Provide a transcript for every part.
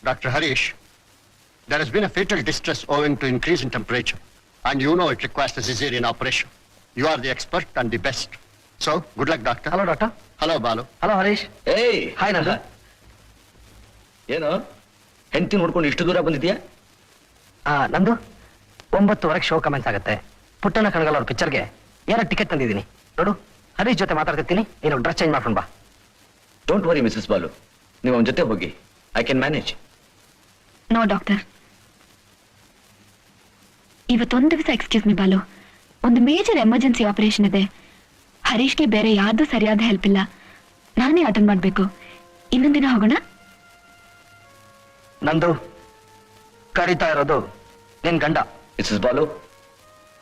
Dr. Harish, there has been a fatal distress owing to increase in temperature, and you know it requires a cesarean operation. You are the expert and the best. So, good luck, doctor. Hello, doctor. Hello, Balu. Hello, Harish. Hey! Hi, Nandu. ಏನು ಹೆಂಡತಿ ನೋಡ್ಕೊಂಡು ಇಷ್ಟು ದೂರ ಬಂದಿದ್ಯಾ? ನಂದು 9:00 show comments ಆಗುತ್ತೆ. ಪುಟ್ಟಣ್ಣ ಕಣಗಲ್ ಅವ್ರ ಪಿಕ್ಚರ್ಗೆ ಏನೋ ಟಿಕೆಟ್ ತಂದಿದ್ದೀನಿ. ನೋಡು, ಹರೀಶ್ ಜೊತೆ ಮಾತಾಡ್ತಿರ್ತೀನಿ, ನೀನು ಡ್ರೆಸ್ ಚೇಂಜ್ ಮಾಡ್ಕೊಂಡು ಬಾ. ಡೋಂಟ್ ವರಿ ಮಿಸಸ್ ಬಾಲು, ನೀವು ಅವನ ಜೊತೆ ಹೋಗಿ. I can manage. No doctor, ಇವತ್ತೊಂದು ದಿವಸ ಎಕ್ಸ್ಕ್ಯೂಸ್ ಮಿ ಬಾಲು, ಒಂದು ಮೇಜರ್ ಎಮರ್ಜೆನ್ಸಿ ಆಪರೇಷನ್ ಇದೆ. ಹರೀಶ್ಗೆ ಬೇರೆ ಯಾವ್ದು ಸರಿಯಾದ ಹೆಲ್ಪ್ ಇಲ್ಲ, ನಾನೇ ಅಟೆಂಡ್ ಮಾಡ್ಬೇಕು. ಇನ್ನೊಂದಿನ ಹೋಗೋಣ. ನಂದು ಕರೀತಾ ಇರೋದು ನಿನ್ ಗಂಡ. ಮಿಸಸ್ ಬಾಲು,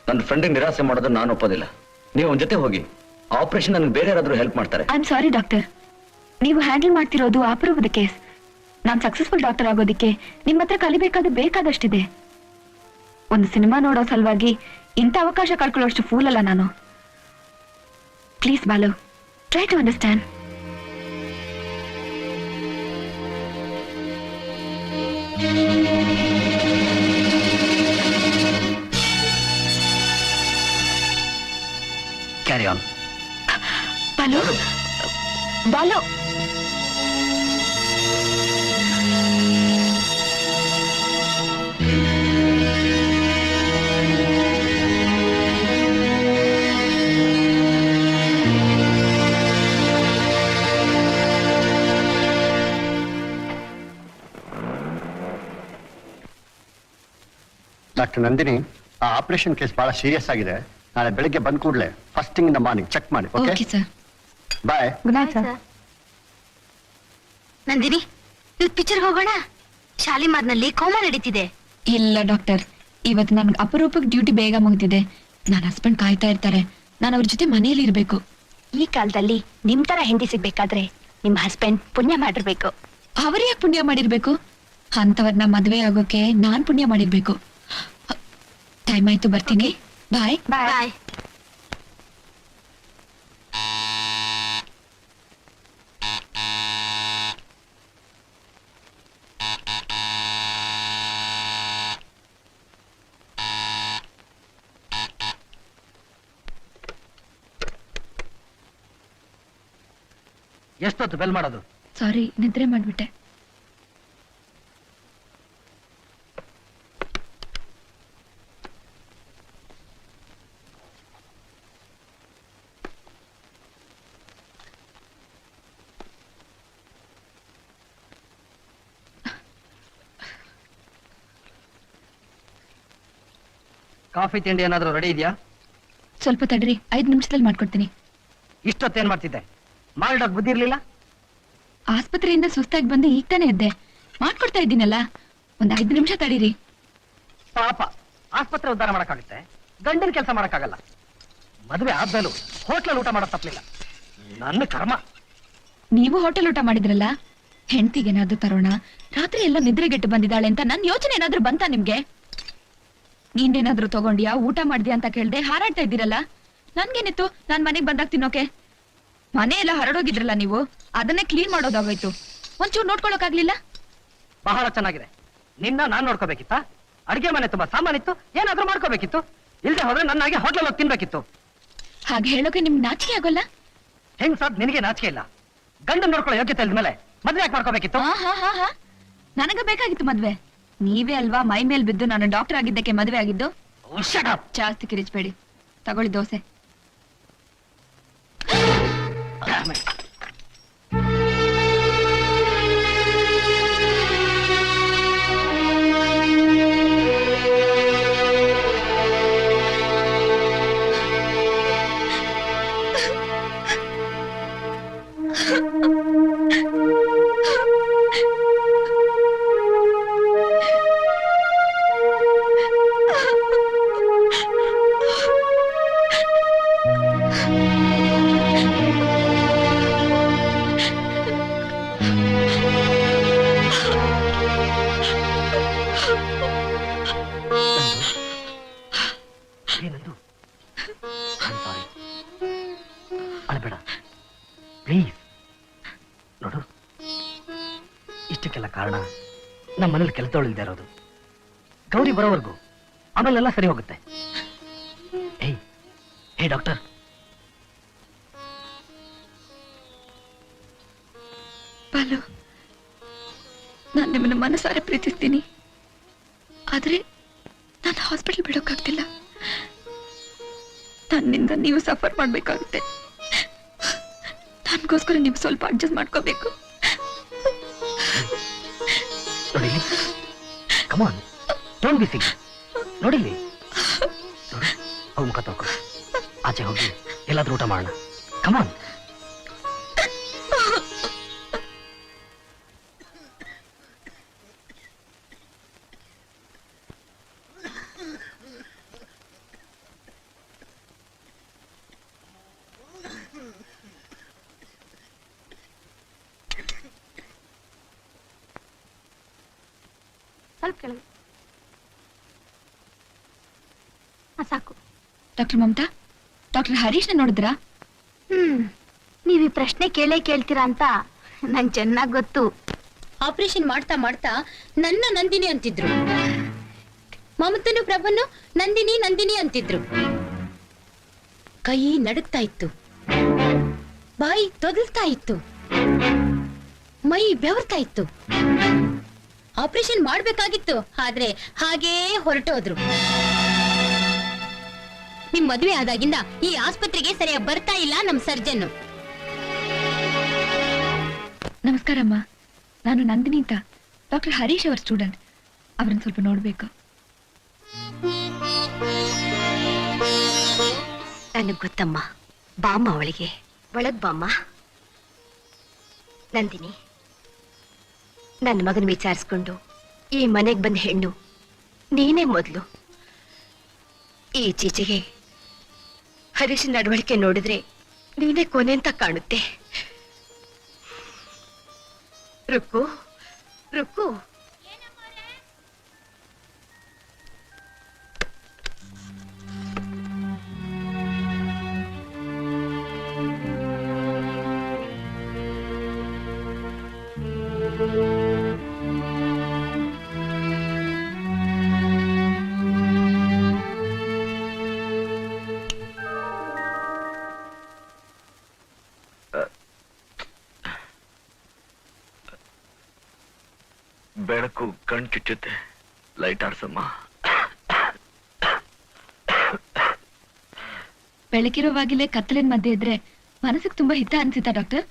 ನನ್ನ ಫ್ರೆಂಡಿಗೆ ನಿರಾಸೆ ಮಾಡೋದು ನಾನು ಒಪ್ಪೋದಿಲ್ಲ. ನೀವು ಅವನ ಜೊತೆ ಹೋಗಿ. ಆಪರೇಷನ್ ನನಗೆ ಬೇರೆ ಯಾರಾದ್ರೂ ಹೆಲ್ಪ್ ಮಾಡ್ತಾರೆ. ಐ ಆಮ್ ಸಾರಿ ಡಾಕ್ಟರ್, ನೀವು ಹ್ಯಾಂಡಲ್ ಮಾಡ್ತಿರೋದು ಅಪರೂಪದ ಕೇಸ್. ನಾನು ಸಕ್ಸಸ್ಫುಲ್ ಡಾಕ್ಟರ್ ಆಗೋದಿಕ್ಕೆ ನಿಮ್ಮ ಹತ್ರ ಬೇಕಾದಷ್ಟಿದೆ. ಒಂದು ಸಿನಿಮಾ ನೋಡೋ ಸಲುವಾಗಿ ಇಂಥ ಅವಕಾಶ ಕಳ್ಕೊಳ್ಳೋಷ್ಟು ಫೂಲ್ ಅಲ್ಲ ನಾನು. Please Balu, try to understand. Carry on. Balu, Balu. Doctor Nandini, ಆ ಆಪರೇಷನ್ ಕೇಸ್ ಬಹಳ ಸೀರಿಯಸ್ ಆಗಿದೆ. ನಾಳೆ ಬೆಳಿಗ್ಗೆ ಬಂದ ಕೂಡಲೇ first thing in the morning check ಮಾಡಿ. Okay sir. Bye. Good night sir. Nandini, ಇವತ್ತು ಪಿಕ್ಚರ್ಗೆ ಹೋಗೋಣ. ಶಾಲಿಮಾರ್ನಲ್ಲಿ ಕೋಮ ನಡೀತಿದೆ. ಇಲ್ಲ ಡಾಕ್ಟರ್, ಇವತ್ತು ನನ್ಗೆ ಅಪರೂಪಕ್ಕೆ ಡ್ಯೂಟಿ ಬೇಗ ಮುಗಿದಿದೆ. ನನ್ನ ಹಸ್ಬೆಂಡ್ ಕಾಯ್ತಾ ಇರ್ತಾರೆ, ನಾನು ಅವ್ರ ಜೊತೆ ಮನೆಯಲ್ಲಿ ಇರ್ಬೇಕು. ಈ ಕಾಲದಲ್ಲಿ ನಿಮ್ ತರ ಹೆಂಡತಿ ಸಿಗ್ಬೇಕಾದ್ರೆ ನಿಮ್ ಹಸ್ಬೆಂಡ್ ಪುಣ್ಯ ಮಾಡಿರ್ಬೇಕು. ಅವ್ರು ಯಾಕೆ ಪುಣ್ಯ ಮಾಡಿರ್ಬೇಕು? ಅಂತವ್ರನ್ನ ಮದ್ವೆ ಆಗೋಕೆ ನಾನ್ ಪುಣ್ಯ ಮಾಡಿರ್ಬೇಕು. ಟೈಮ್ ಆಯ್ತು, ಬರ್ತೀನಿ. ಬಾಯ್. ಬಾಯ್. ಎಷ್ಟೊತ್ತು ಬೆಲ್ ಮಾಡೋದು? ಸಾರಿ, ನಿದ್ರೆ ಮಾಡ್ಬಿಟ್ಟೆ. ಕಾಫಿ ತಿಂಡಿ ಏನಾದ್ರೂ ರೆಡಿ ಇದೆಯಾ? ಸ್ವಲ್ಪ ತಡ್ರಿ, 5 ನಿಮಿಷದಲ್ಲಿ ಮಾಡ್ಕೊಡ್ತೀನಿ. ಇಷ್ಟೊತ್ತೇನ್ ಮಾಡ್ತಿದ್ದೆ? ಮಾಡಿಡೋಕ್ ಬುದ್ಧಿ ಇರ್ಲಿಲ್ಲ? ಆಸ್ಪತ್ರೆಯಿಂದ ಸುಸ್ತಾಗಿ ಬಂದು ಈಗ ತಾನೇ ಇದ್ದೆ. ಮಾಡ್ಕೊಡ್ತಾ ಇದ್ದೀನಲ್ಲ, ಒಂದ್ 5 ನಿಮಿಷ ತಡೀರಿ. ಪಾಪ, ಆಸ್ಪತ್ರೆ ಉದ್ಧಾರ ಮಾಡಕ್ಕಾಗುತ್ತೆ, ಗಂಡನ ಕೆಲಸ ಮಾಡಕ್ಕಾಗಲ್ಲ. ಮದುವೆ ಆದ್ಮೇಲೂ ಹೋಟ್ಲಲ್ಲಿ ಊಟ ಮಾಡೋದ್ ತಪ್ಪಲಿಲ್ಲ. ನನ್ನ ಕರ್ಮ. ನೀವು ಹೋಟೆಲ್ ಊಟ ಮಾಡಿದ್ರಲ್ಲ, ಹೆಂಡತಿಗೇನಾದ್ರೂ ತರೋಣ, ರಾತ್ರಿ ಎಲ್ಲ ನಿದ್ರೆಗೆಟ್ಟು ಬಂದಿದ್ದಾಳೆ ಅಂತ ನನ್ ಯೋಚನೆ ಏನಾದ್ರೂ ಬಂತಾ ನಿಮ್ಗೆ? ನೀನೇನಾದ್ರೂ ತಗೊಂಡ್ಯಾ, ಊಟ ಮಾಡಿದ್ಯಾ ಅಂತ ಕೇಳ್ದೆ ಹಾರಾಡ್ತಾ ಇದ್ದೀರಲ್ಲ. ನನ್ಗೇನಿತ್ತು, ನಾನ್ ಮನೆಗ್ ಬಂದಾಗ ತಿನ್ನೋಕೆ? ಮನೆ ಎಲ್ಲ ಹರಡೋಗಿದ್ರಲ್ಲ ನೀವು, ಅದನ್ನೇ ಕ್ಲೀನ್ ಮಾಡೋದಾಗೋಯ್ತು. ಒಂಚೂರು ನೋಡ್ಕೊಳಕ್ಕಾಗ್ಲಿಲ್ಲ? ಬಹಳ ಚೆನ್ನಾಗಿದೆ. ನಿನ್ನ ನಾನ್ ನೋಡ್ಕೋಬೇಕಿತ್ತ? ಅಡಿಗೆ ಮನೆ ತುಂಬಾ ಸಾಮಾನಿತ್ತು, ಏನಾದ್ರೂ ಮಾಡ್ಕೋಬೇಕಿತ್ತು. ಇಲ್ದೆ ಹೋದ್ರೆ ನನ್ನಾಗೆ ಹೋಟ್ಲಲ್ಲಿ ಹೋಗಿ ತಿನ್ಬೇಕಿತ್ತು. ಹಾಗೆ ಹೇಳೋಕೆ ನಿಮ್ಗೆ ನಾಚಿಕೆ ಆಗೋಲ್ಲ? ಹೆಂಗ್ ಸಾದ್ ನಿನಗೆ ನಾಚಿಕೆ ಇಲ್ಲ? ಗಂಡನ್ ನೋಡ್ಕೊಳ್ಳೋ ಯೋಗ್ಯತೆ ಇಲ್ದ್ಮೇಲೆ ಮದ್ವೆ ಯಾಕೆ ಮಾಡ್ಕೋಬೇಕಿತ್ತು? ಹಾ, ನನಗ ಬೇಕಾಗಿತ್ತು ಮದ್ವೆ. ನೀವೇ ಅಲ್ವಾ ಮೈ ಮೇಲ್ ಬಿದ್ದು ನಾನು ಡಾಕ್ಟರ್ ಆಗಿದ್ದಕ್ಕೆ ಮದ್ವೆ ಆಗಿದ್ದು. ಜಾಸ್ತಿ ಕಿರಿಚ್ಬೇಡಿ, ತಗೊಳ್ಳಿ ದೋಸೆ. ಅಳಬೇಡ ಪ್ಲೀಸ್. ನೋಡು, ಇಷ್ಟಕ್ಕೆಲ್ಲ ಕಾರಣ ನಮ್ಮ ಮನೇಲಿ ಕೆಲಸದವಳಿಲ್ದೇ ಇರೋದು. ಗೌರಿ ಬರೋವರೆಗೂ ಆಮೇಲೆಲ್ಲ ಸರಿ ಹೋಗುತ್ತೆ. ಏಯ್ ಹೇ ಡಾಕ್ಟರ್, ಬಾಲು, ನಾನು ನಿಮ್ಮನ್ನು ಮನಸಾರೆ ಪ್ರೀತಿಸ್ತೀನಿ. ಆದ್ರೆ ನಾನು ಹಾಸ್ಪಿಟಲ್ ಬಿಡೋಕ್ಕಾಗ್ತಿಲ್ಲ. ನನ್ನಿಂದ ನೀವು ಸಫರ್ ಮಾಡ್ಬೇಕಾಗುತ್ತೆ. ನನ್ಗೋಸ್ಕರ ನೀವು ಸ್ವಲ್ಪ ಅಡ್ಜಸ್ಟ್ ಮಾಡ್ಕೋಬೇಕು. ನೋಡಿಲಿ, ಕಮಾನ್, ಡೋಂಟ್ ಬಿ ಸಿಕ್. ನೋಡಿಲಿ, ಹೋಗಿ ಮುಖ ತೊಳ್ಕೊ, ಆಚೆ ಹೋಗಿ ಎಲ್ಲಾದ್ರೂ ಊಟ ಮಾಡೋಣ. ಕಮಾನ್. ಸ್ವಲ್ಪ ಕೆಳಗೆ ಸಾಕು. ಡಾಕ್ಟರ್ ಮಮತಾ, ಡಾಕ್ಟರ್ ಹರೀಶ್ನ ನೋಡಿದ್ರಾ? ನೀವ್ ಈ ಪ್ರಶ್ನೆ ಕೇಳ್ತೀರಾ ಅಂತ ನಂಗೆ ಚೆನ್ನಾಗ್ ಗೊತ್ತು. ಆಪರೇಷನ್ ಮಾಡ್ತಾ ಮಾಡ್ತಾ ನನ್ನ ನಂದಿನಿ ಅಂತಿದ್ರು, ಮಮತನು ಪ್ರಭನ್ನು ನಂದಿನಿ ನಂದಿನಿ ಅಂತಿದ್ರು. ಕೈ ನಡುಗ್ತಾ ಇತ್ತು, ಬಾಯಿ ತೊದಲ್ತಾ ಇತ್ತು, ಮೈ ಬೆವರ್ತಾ ಇತ್ತು. ಆಪರೇಷನ್ ಮಾಡ್ಬೇಕಾಗಿತ್ತು, ಆದ್ರೆ ಹಾಗೇ ಹೊರಟೋದ್ರು. ನಿಮ್ ಮದುವೆ ಆದಾಗಿಂದ ಈ ಆಸ್ಪತ್ರೆಗೆ ಸರಿಯಾಗಿ ಬರ್ತಾ ಇಲ್ಲ ನಮ್ ಸರ್ಜನ್. ನಮಸ್ಕಾರ ಅಮ್ಮ, ನಾನು ನಂದಿನಿ ಅಂತ, ಡಾಕ್ಟರ್ ಹರೀಶ್ ಅವರ ಸ್ಟೂಡೆಂಟ್. ಅವ್ರನ್ನ ಸ್ವಲ್ಪ ನೋಡ್ಬೇಕು. ನನಗ್ ಗೊತ್ತಮ್ಮ, ಬಾಮ್ಮ ಅವಳಿಗೆ ಒಳಗ್ ಬಾಮ್ಮ. ನಂದಿನಿ, ನನ್ನ ಮಗನ ವಿಚಾರಿಸ್ಕೊಂಡು ಈ ಮನೆಗ್ ಬಂದ ಹೆಣ್ಣು ನೀನೇ ಮೊದಲು. ಈಚೀಚೆಗೆ ಹರೀಶ್ ನಡವಳಿಕೆ ನೋಡಿದ್ರೆ ನೀನೇ ಕೊನೆ ಅಂತ ಕಾಣುತ್ತೆ. ರುಕ್ಕು ರುಕ್ಕು, ಬೆಳಕು ಕಣ್ಚುಚ್ಚುತ್ತೆ, ಲೈಟ್ ಆರ್ಸಮ್ಮ. ಬೆಳಕಿರೋವಾಗಿಲೇ ಕತ್ತಲಿನ ಮಧ್ಯೆ ಇದ್ರೆ ಮನಸ್ಸಿಗೆ ತುಂಬಾ ಹಿತ ಅನ್ಸಿತಾ ಡಾಕ್ಟರ್?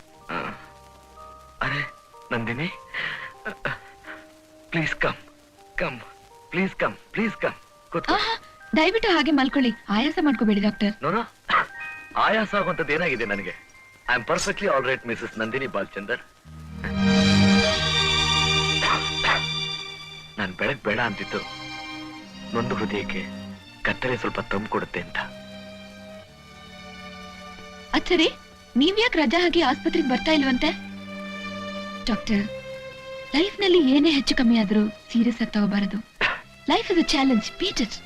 ಅರೆ Nandini, please come come, please come, please come. ದಯವಿಟ್ಟು ಹಾಗೆ ಮಲ್ಕೊಳ್ಳಿ, ಆಯಾಸ ಮಾಡ್ಕೋಬೇಡಿ ಡಾಕ್ಟರ್. ನೋಡ, ಆಯಾಸ ಆಗುವಂಥದ್ದು ಏನಾಗಿದೆ ನನಗೆ? I am perfectly all right Mrs Nandini Balchander. ನಾನು ಬೆಳಗ್ ಬೇಡ ಅಂತಿತ್ತು, ನೊಂದು ಹೃದಯಕ್ಕೆ ಕತ್ತಲೆ ಸ್ವಲ್ಪ ತಂಪು ಕೊಡುತ್ತೆ ಅಂತ. ಅಚ್ಚರಿ, ನೀವ್ಯಾಕೆ ರಜಾ ಹಾಕಿ ಆಸ್ಪತ್ರೆಗೆ ಬರ್ತಾ ಇಲ್ವಂತೆ? ಡಾಕ್ಟರ್, ಲೈಫ್ ನಲ್ಲಿ ಏನೇ ಹೆಚ್ಚು ಕಮ್ಮಿ ಆದ್ರೂ ಸೀರಿಯಸ್ ಆಗಿ ತಗೋಬಾರದು. Life is a challenge, beat it.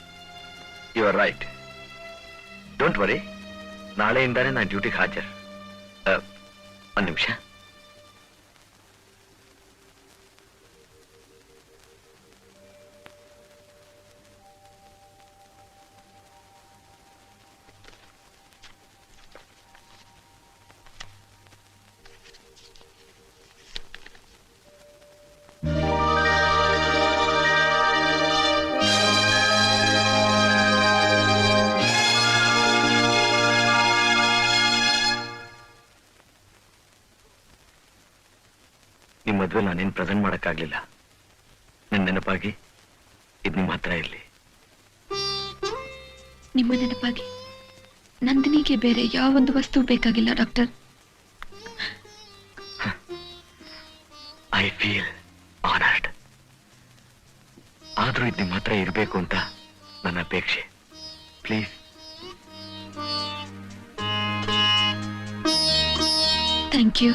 You are right, don't worry. ನಾಳೆಯಿಂದಾನೇ ನಾನು ಡ್ಯೂಟಿಗೆ ಹಾಜರ್. ಒಂದು ನಿಮಿಷ. ನಿಮ್ಮ ಮದುವೆ ನಾನೇನು ಪ್ರೆಸೆಂಟ್ ಮಾಡಕ್ಕಾಗ್ಲಿಲ್ಲ. ನನ್ನ ನೆನಪಾಗಿ ಇದು ನಿಮ್ಮ ಹತ್ರ ಇರಲಿ. ನಿಮ್ಮ ನೆನಪಾಗಿ ನಂದಿನಿಗೆ ಬೇರೆ ಯಾವೊಂದು ವಸ್ತು ಬೇಕಾಗಿಲ್ಲ ಡಾಕ್ಟರ್. I feel honoured. ಆದ್ರೂ ಇದು ನಿಮ್ಮ ಹತ್ರ ಇರಬೇಕು ಅಂತ ನನ್ನ ಅಪೇಕ್ಷೆ. ಪ್ಲೀಸ್. Thank you.